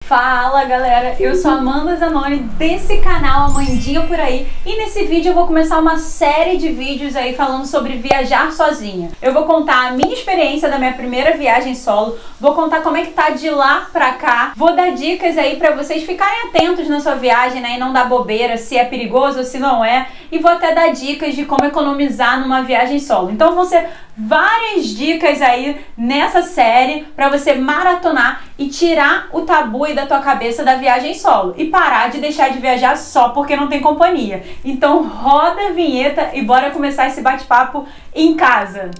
Fala galera, eu sou a Amanda Zanoni desse canal Amandinha Por Aí e nesse vídeo eu vou começar uma série de vídeos aí falando sobre viajar sozinha. Eu vou contar a minha experiência da minha primeira viagem solo, vou contar como é que tá de lá pra cá, vou dar dicas aí pra vocês ficarem atentos na sua viagem, né, e não dar bobeira, se é perigoso ou se não é, e vou até dar dicas de como economizar numa viagem solo. Então vão ser várias dicas aí nessa série pra você maratonar e tirar o tabu aí da tua cabeça da viagem solo e parar de deixar de viajar só porque não tem companhia. Então roda a vinheta e bora começar esse bate-papo em casa.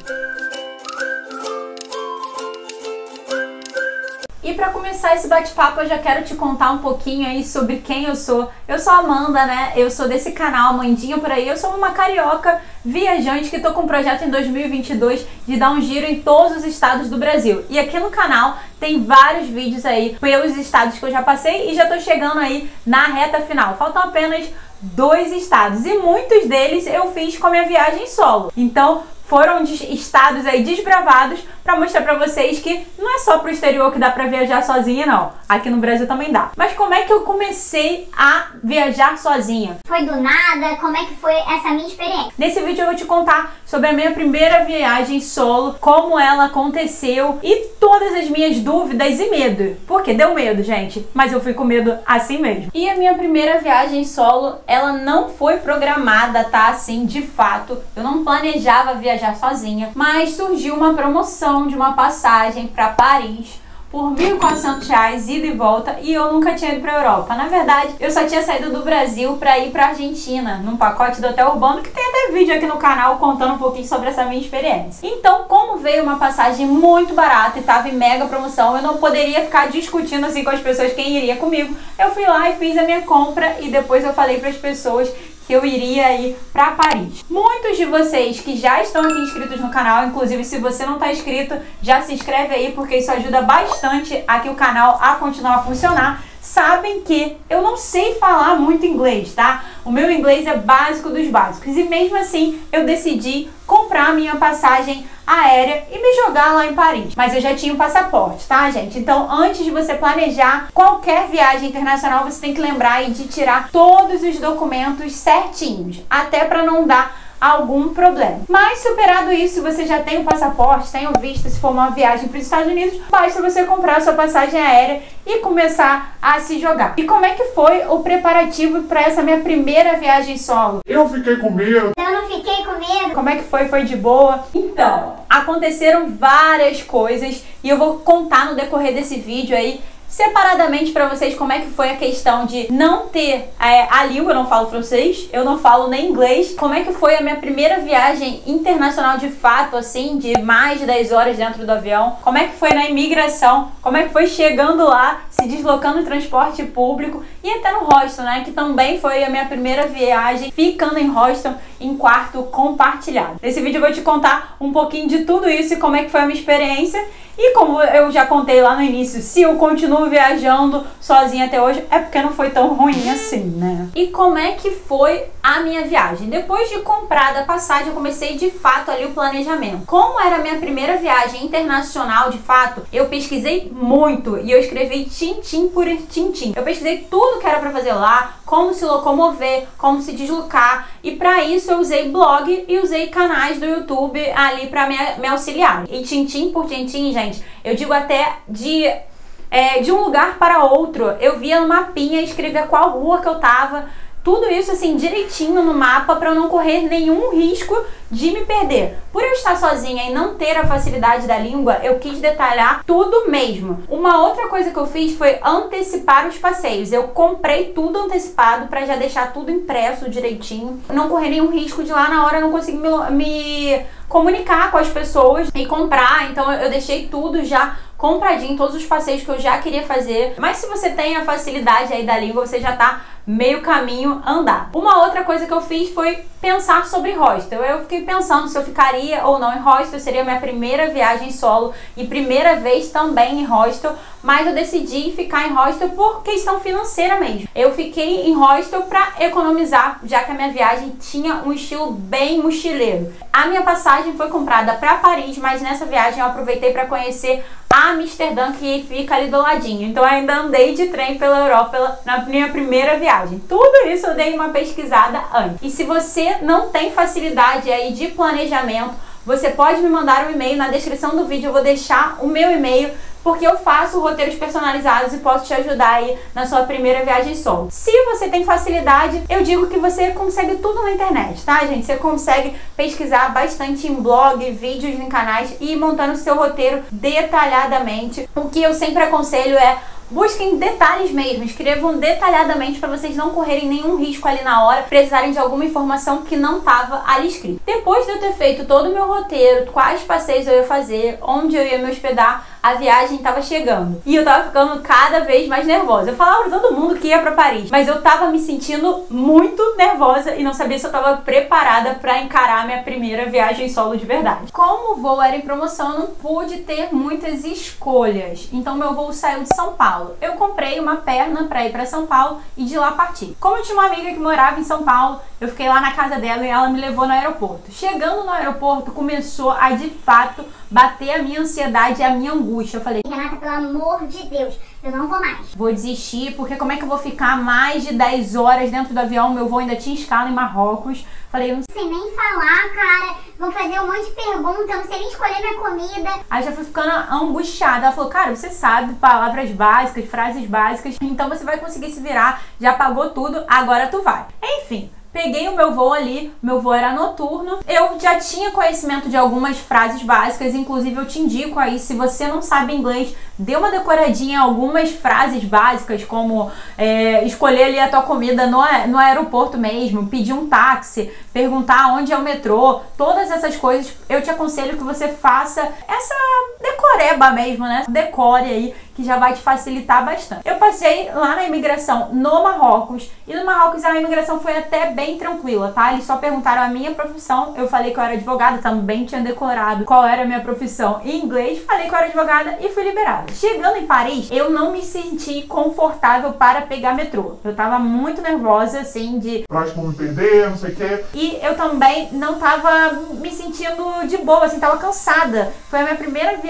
E para começar esse bate-papo eu já quero te contar um pouquinho aí sobre quem eu sou. Eu sou a Amanda, né? Eu sou desse canal Amandinha Por Aí. Eu sou uma carioca viajante que tô com um projeto em 2022 de dar um giro em todos os estados do Brasil. E aqui no canal tem vários vídeos aí pelos estados que eu já passei e já tô chegando aí na reta final. Faltam apenas 2 estados e muitos deles eu fiz com a minha viagem solo. Então foram estados aí desbravados para mostrar para vocês que não é só pro exterior que dá para viajar sozinha, não. Aqui no Brasil também dá. Mas como é que eu comecei a viajar sozinha? Foi do nada? Como é que foi essa minha experiência? Nesse vídeo eu vou te contar sobre a minha primeira viagem solo, como ela aconteceu e todas as minhas dúvidas e medo. Porque deu medo, gente, mas eu fui com medo assim mesmo. E a minha primeira viagem solo, ela não foi programada, tá? Assim, de fato. Eu não planejava viajar sozinha, mas surgiu uma promoção de uma passagem para Paris por R$ 1.400 ida e volta e eu nunca tinha ido para Europa. Na verdade, eu só tinha saído do Brasil para ir para Argentina, num pacote do Hotel Urbano, que tem até vídeo aqui no canal contando um pouquinho sobre essa minha experiência. Então, como veio uma passagem muito barata e tava em mega promoção, eu não poderia ficar discutindo assim com as pessoas quem iria comigo. Eu fui lá e fiz a minha compra e depois eu falei para as pessoas que eu iria ir para Paris. Muitos de vocês que já estão aqui inscritos no canal, inclusive se você não está inscrito, já se inscreve aí porque isso ajuda bastante aqui o canal a continuar a funcionar. Sabem que eu não sei falar muito inglês, tá? O meu inglês é básico dos básicos e mesmo assim eu decidi comprar a minha passagem aérea e me jogar lá em Paris. Mas eu já tinha um passaporte, tá, gente? Então, antes de você planejar qualquer viagem internacional, você tem que lembrar aí de tirar todos os documentos certinhos, até para não dar algum problema. Mas superado isso, você já tem o passaporte, tem o visto, se for uma viagem para os Estados Unidos, basta você comprar a sua passagem aérea e começar a se jogar. E como é que foi o preparativo para essa minha primeira viagem solo? Eu fiquei com medo. Eu não fiquei com medo. Como é que foi? Foi de boa? Então, aconteceram várias coisas e eu vou contar no decorrer desse vídeo aí separadamente para vocês como é que foi a questão de não ter a língua. Eu não falo francês, eu não falo nem inglês. Como é que foi a minha primeira viagem internacional de fato, assim, de mais de 10 horas dentro do avião. Como é que foi na imigração, como é que foi chegando lá, se deslocando em transporte público e até no hostel, né, que também foi a minha primeira viagem ficando em hostel, em quarto compartilhado. Nesse vídeo eu vou te contar um pouquinho de tudo isso e como é que foi a minha experiência. E como eu já contei lá no início, se eu continuo viajando sozinha até hoje, é porque não foi tão ruim assim, né? E como é que foi a minha viagem? Depois de comprada a passagem, eu comecei de fato ali o planejamento. Como era a minha primeira viagem internacional de fato, eu pesquisei muito e eu escrevi tintim por tintim. Eu pesquisei tudo que era pra fazer lá, como se locomover, como se deslocar, e para isso eu usei blog e usei canais do YouTube ali para me auxiliar. E tintim por tintim, gente, eu digo até de um lugar para outro. Eu via no mapinha, escrevia qual rua que eu tava, tudo isso assim direitinho no mapa para eu não correr nenhum risco de me perder. Por eu estar sozinha e não ter a facilidade da língua, eu quis detalhar tudo mesmo. Uma outra coisa que eu fiz foi antecipar os passeios. Eu comprei tudo antecipado para já deixar tudo impresso direitinho, não correr nenhum risco de lá na hora não conseguir me comunicar com as pessoas e comprar. Então eu deixei tudo já compradinho, todos os passeios que eu já queria fazer. Mas se você tem a facilidade aí da língua, você já tá meio caminho andar. Uma outra coisa que eu fiz foi pensar sobre hostel. Eu fiquei pensando se eu ficaria ou não em hostel, seria minha primeira viagem solo e primeira vez também em hostel, mas eu decidi ficar em hostel por questão financeira mesmo. Eu fiquei em hostel para economizar, já que a minha viagem tinha um estilo bem mochileiro. A minha passagem foi comprada para Paris, mas nessa viagem eu aproveitei para conhecer Amsterdã, que fica ali do ladinho. Então eu ainda andei de trem pela Europa na minha primeira viagem. Tudo isso eu dei uma pesquisada antes. E se você não tem facilidade aí de planejamento, você pode me mandar um e-mail. Na descrição do vídeo eu vou deixar o meu e-mail, porque eu faço roteiros personalizados e posso te ajudar aí na sua primeira viagem solo. Se você tem facilidade, eu digo que você consegue tudo na internet, tá, gente? Você consegue pesquisar bastante em blog, vídeos em canais e ir montando o seu roteiro detalhadamente. O que eu sempre aconselho é: busquem detalhes mesmo, escrevam detalhadamente para vocês não correrem nenhum risco ali na hora, precisarem de alguma informação que não estava ali escrito. Depois de eu ter feito todo o meu roteiro, quais passeios eu ia fazer, onde eu ia me hospedar, a viagem estava chegando. E eu tava ficando cada vez mais nervosa. Eu falava pra todo mundo que ia pra Paris, mas eu tava me sentindo muito nervosa e não sabia se eu tava preparada para encarar a minha primeira viagem solo de verdade. Como o voo era em promoção, eu não pude ter muitas escolhas. Então meu voo saiu de São Paulo. Eu comprei uma perna para ir para São Paulo e de lá parti. Como eu tinha uma amiga que morava em São Paulo, eu fiquei lá na casa dela e ela me levou no aeroporto. Chegando no aeroporto, começou a de fato bater a minha ansiedade e a minha angústia. Eu falei: Renata, pelo amor de Deus, eu não vou mais. Vou desistir, porque como é que eu vou ficar mais de 10 horas dentro do avião? Meu voo ainda tinha escala em Marrocos. Falei, eu não sei nem falar, cara. Vão fazer um monte de perguntas, eu não sei nem escolher minha comida. Aí já fui ficando angustiada. Ela falou: cara, você sabe palavras básicas, frases básicas, então você vai conseguir se virar. Já pagou tudo, agora tu vai. Enfim, peguei o meu voo ali, meu voo era noturno. Eu já tinha conhecimento de algumas frases básicas, inclusive eu te indico aí, se você não sabe inglês, dê uma decoradinha em algumas frases básicas, como escolher ali a tua comida no aeroporto mesmo, pedir um táxi, perguntar onde é o metrô, todas essas coisas eu te aconselho que você faça essa decoreba mesmo, né? Decore aí, que já vai te facilitar bastante. Eu passei lá na imigração no Marrocos, e no Marrocos a imigração foi até bem tranquila, tá? Eles só perguntaram a minha profissão, eu falei que eu era advogada, também tinha decorado qual era a minha profissão em inglês, falei que eu era advogada e fui liberada. Chegando em Paris, eu não me senti confortável para pegar metrô. Eu tava muito nervosa, assim, pra me perder, não sei o quê. E eu também não tava me sentindo de boa, assim, tava cansada. Foi a minha primeira viagem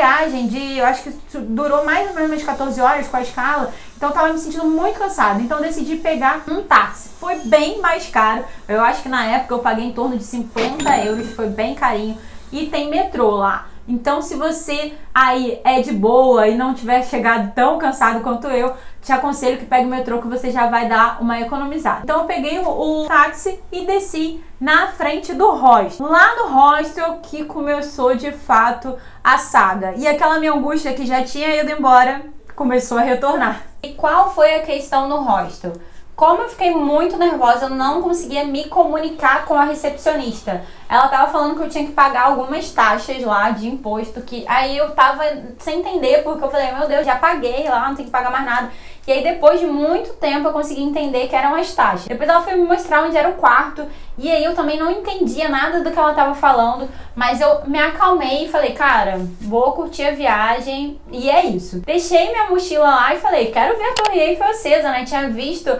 eu acho que durou mais ou menos 14 horas com a escala. Então eu tava me sentindo muito cansada, então eu decidi pegar um táxi. Foi bem mais caro, eu acho que na época eu paguei em torno de 50 euros, foi bem carinho. E tem metrô lá. Então se você aí é de boa e não tiver chegado tão cansado quanto eu, te aconselho que pegue o metrô, que você já vai dar uma economizada. Então eu peguei o táxi e desci na frente do hostel. Lá no hostel que começou de fato a saga. E aquela minha angústia que já tinha ido embora começou a retornar. E qual foi a questão no hostel? Como eu fiquei muito nervosa, eu não conseguia me comunicar com a recepcionista. Ela tava falando que eu tinha que pagar algumas taxas lá de imposto, que aí eu tava sem entender, porque eu falei, meu Deus, já paguei lá, não tem que pagar mais nada. E aí depois de muito tempo eu consegui entender que eram as taxas. Depois ela foi me mostrar onde era o quarto, e aí eu também não entendia nada do que ela tava falando, mas eu me acalmei e falei, cara, vou curtir a viagem, e é isso. Deixei minha mochila lá e falei, quero ver a Torre Eiffel acesa, né? Tinha visto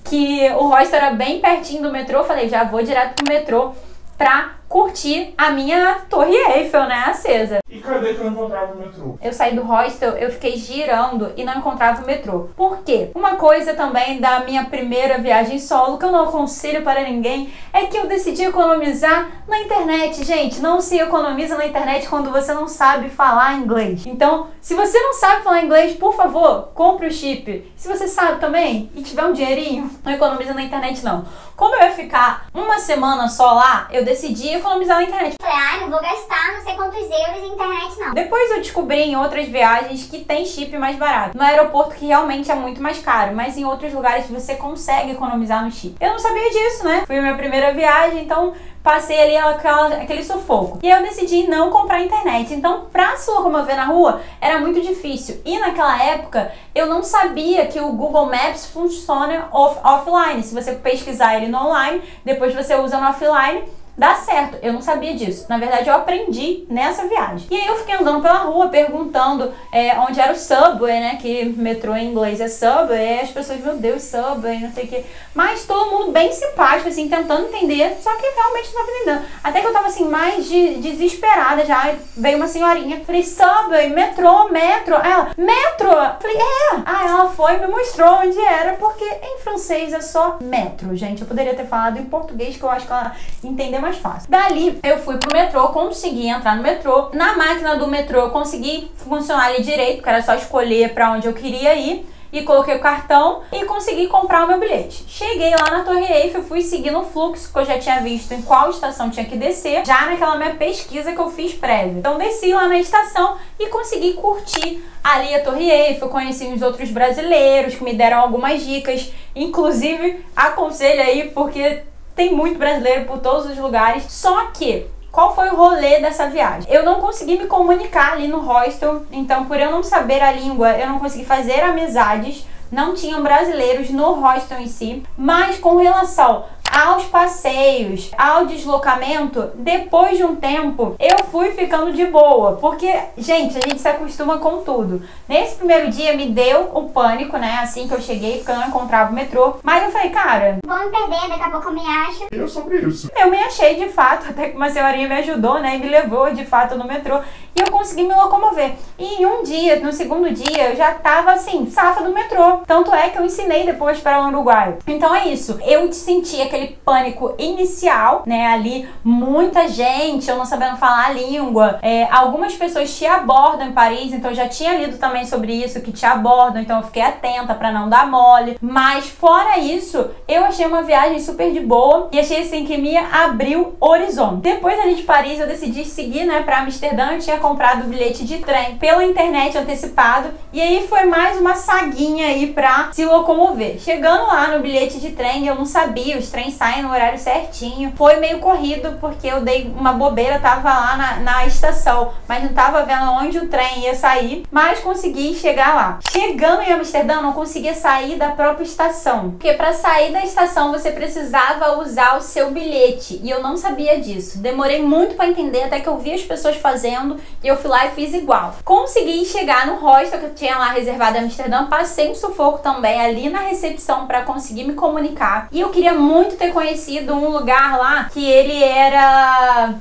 que o hostel era bem pertinho do metrô, falei, já vou direto pro metrô pra curtir a minha Torre Eiffel, né, acesa. E cadê que eu não encontrava o metrô? Eu saí do hostel, eu fiquei girando e não encontrava o metrô. Por quê? Uma coisa também da minha primeira viagem solo, que eu não aconselho para ninguém, é que eu decidi economizar na internet. Gente, não se economiza na internet quando você não sabe falar inglês. Então, se você não sabe falar inglês, por favor, compre o chip. Se você sabe também e tiver um dinheirinho, não economiza na internet não. Como eu ia ficar uma semana só lá, eu decidi economizar na internet. Falei, ah, não vou gastar não sei quantos euros em internet, não. Depois eu descobri em outras viagens que tem chip mais barato. No aeroporto, que realmente é muito mais caro, mas em outros lugares você consegue economizar no chip. Eu não sabia disso, né? Foi a minha primeira viagem, então passei ali aquele sufoco. E aí eu decidi não comprar internet. Então, pra se locomover na rua, era muito difícil. E naquela época, eu não sabia que o Google Maps funciona offline. Se você pesquisar ele no online, depois você usa no offline, dá certo. Eu não sabia disso. Na verdade, eu aprendi nessa viagem. E aí eu fiquei andando pela rua, perguntando onde era o Subway, né? Que metrô em inglês é Subway. E as pessoas, meu Deus, Subway, não sei o que. Mas todo mundo bem simpático, assim, tentando entender. Só que realmente não tava entendendo. Até que eu tava, assim, mais desesperada já. Veio uma senhorinha. Falei, Subway, metrô, metro. Aí ela, metro? Falei, é. Aí ela foi e me mostrou onde era. Porque em francês é só metro, gente. Eu poderia ter falado em português, que eu acho que ela entender mais fácil. Dali, eu fui pro metrô, consegui entrar no metrô. Na máquina do metrô, eu consegui funcionar ali direito, porque era só escolher pra onde eu queria ir. E coloquei o cartão e consegui comprar o meu bilhete. Cheguei lá na Torre Eiffel, fui seguindo o fluxo que eu já tinha visto em qual estação tinha que descer, já naquela minha pesquisa que eu fiz prévia. Então desci lá na estação e consegui curtir ali a Torre Eiffel, conheci os outros brasileiros que me deram algumas dicas. Inclusive, aconselho aí, porque tem muito brasileiro por todos os lugares. Só que, qual foi o rolê dessa viagem? Eu não consegui me comunicar ali no hostel, então por eu não saber a língua, eu não consegui fazer amizades, não tinham brasileiros no hostel em si, mas com relação aos passeios, ao deslocamento, depois de um tempo, eu fui ficando de boa, porque, gente, a gente se acostuma com tudo. Nesse primeiro dia me deu um pânico, né, assim que eu cheguei, porque eu não encontrava o metrô, mas eu falei, cara, vou me perder, daqui a pouco eu me acho. E é sobre isso. eu me achei de fato, até que uma senhorinha me ajudou, né, e me levou de fato no metrô, e eu consegui me locomover. E em um dia, no segundo dia, eu já tava assim, safa do metrô. Tanto é que eu ensinei depois para o Uruguai. Então é isso, eu senti aquele pânico inicial, né, ali, muita gente, eu não sabendo falar a língua. Algumas pessoas te abordam em Paris, então eu já tinha lido também sobre isso, que te abordam, então eu fiquei atenta para não dar mole. Mas fora isso, eu achei uma viagem super de boa e achei assim que me abriu horizonte. Depois ali de Paris, eu decidi seguir, né, para Amsterdã. Eu tinha comprado o bilhete de trem pela internet antecipado e aí foi mais uma saguinha aí pra se locomover. Chegando lá no bilhete de trem, eu não sabia, os trens saem no horário certinho. Foi meio corrido porque eu dei uma bobeira, tava lá na estação, mas não tava vendo onde o trem ia sair, mas consegui chegar lá. Chegando em Amsterdã, não conseguia sair da própria estação, porque para sair da estação você precisava usar o seu bilhete e eu não sabia disso. Demorei muito para entender, até que eu vi as pessoas fazendo e eu fui lá e fiz igual. Consegui chegar no hostel que eu tinha lá reservado em Amsterdã, passei um sufoco também ali na recepção para conseguir me comunicar. E eu queria muito ter conhecido um lugar lá que ele era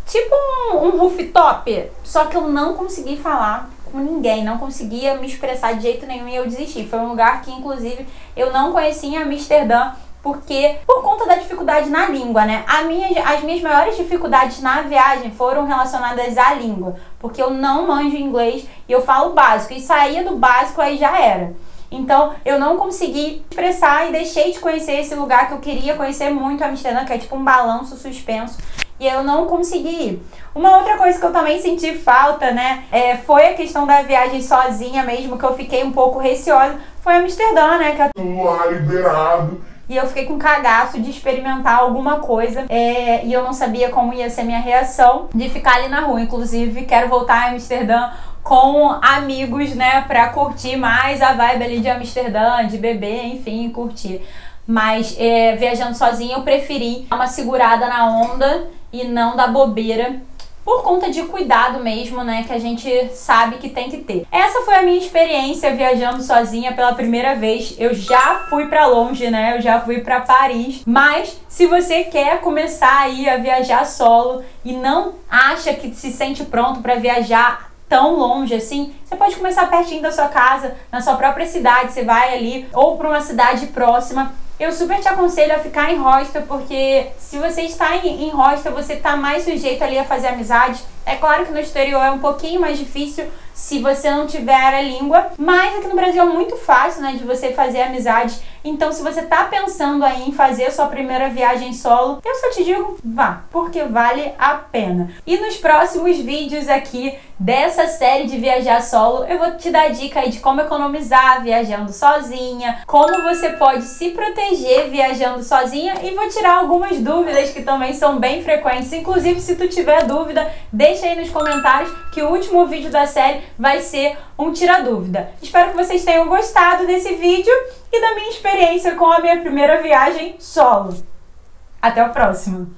tipo um rooftop, só que eu não consegui falar com ninguém, não conseguia me expressar de jeito nenhum e eu desisti. Foi um lugar que inclusive eu não conhecia em Amsterdã, porque por conta da dificuldade na língua, né? As minhas maiores dificuldades na viagem foram relacionadas à língua, porque eu não manjo inglês e eu falo básico, e saía do básico aí já era. Então eu não consegui expressar e deixei de conhecer esse lugar que eu queria conhecer muito, Amsterdã, que é tipo um balanço suspenso, e eu não consegui ir. Uma outra coisa que eu também senti falta, né, foi a questão da viagem sozinha mesmo, que eu fiquei um pouco receosa, foi Amsterdã, né, que Lá liberado. e eu fiquei com cagaço de experimentar alguma coisa e eu não sabia como ia ser minha reação de ficar ali na rua. Inclusive, quero voltar a Amsterdã com amigos, né, pra curtir mais a vibe ali de Amsterdã, de beber, enfim, curtir. Mas viajando sozinha eu preferi dar uma segurada na onda e não dar bobeira, por conta de cuidado mesmo, né, que a gente sabe que tem que ter. Essa foi a minha experiência viajando sozinha pela primeira vez. Eu já fui pra longe, né, eu já fui pra Paris, mas se você quer começar aí a viajar solo e não acha que se sente pronto pra viajar tão longe assim, você pode começar pertinho da sua casa, na sua própria cidade, você vai ali, ou pra uma cidade próxima. Eu super te aconselho a ficar em hostel, porque se você está em hostel, você está mais sujeito ali a fazer amizade. É claro que no exterior é um pouquinho mais difícil se você não tiver a língua, mas aqui no Brasil é muito fácil, né, de você fazer amizades. Então, se você tá pensando aí em fazer a sua primeira viagem solo, eu só te digo, vá, porque vale a pena. E nos próximos vídeos aqui dessa série de viajar solo, eu vou te dar dica aí de como economizar viajando sozinha, como você pode se proteger viajando sozinha e vou tirar algumas dúvidas que também são bem frequentes. Inclusive, se tu tiver dúvida, deixa aí nos comentários que o último vídeo da série vai ser um tira dúvida. Espero que vocês tenham gostado desse vídeo e da minha experiência com a minha primeira viagem solo. Até o próximo!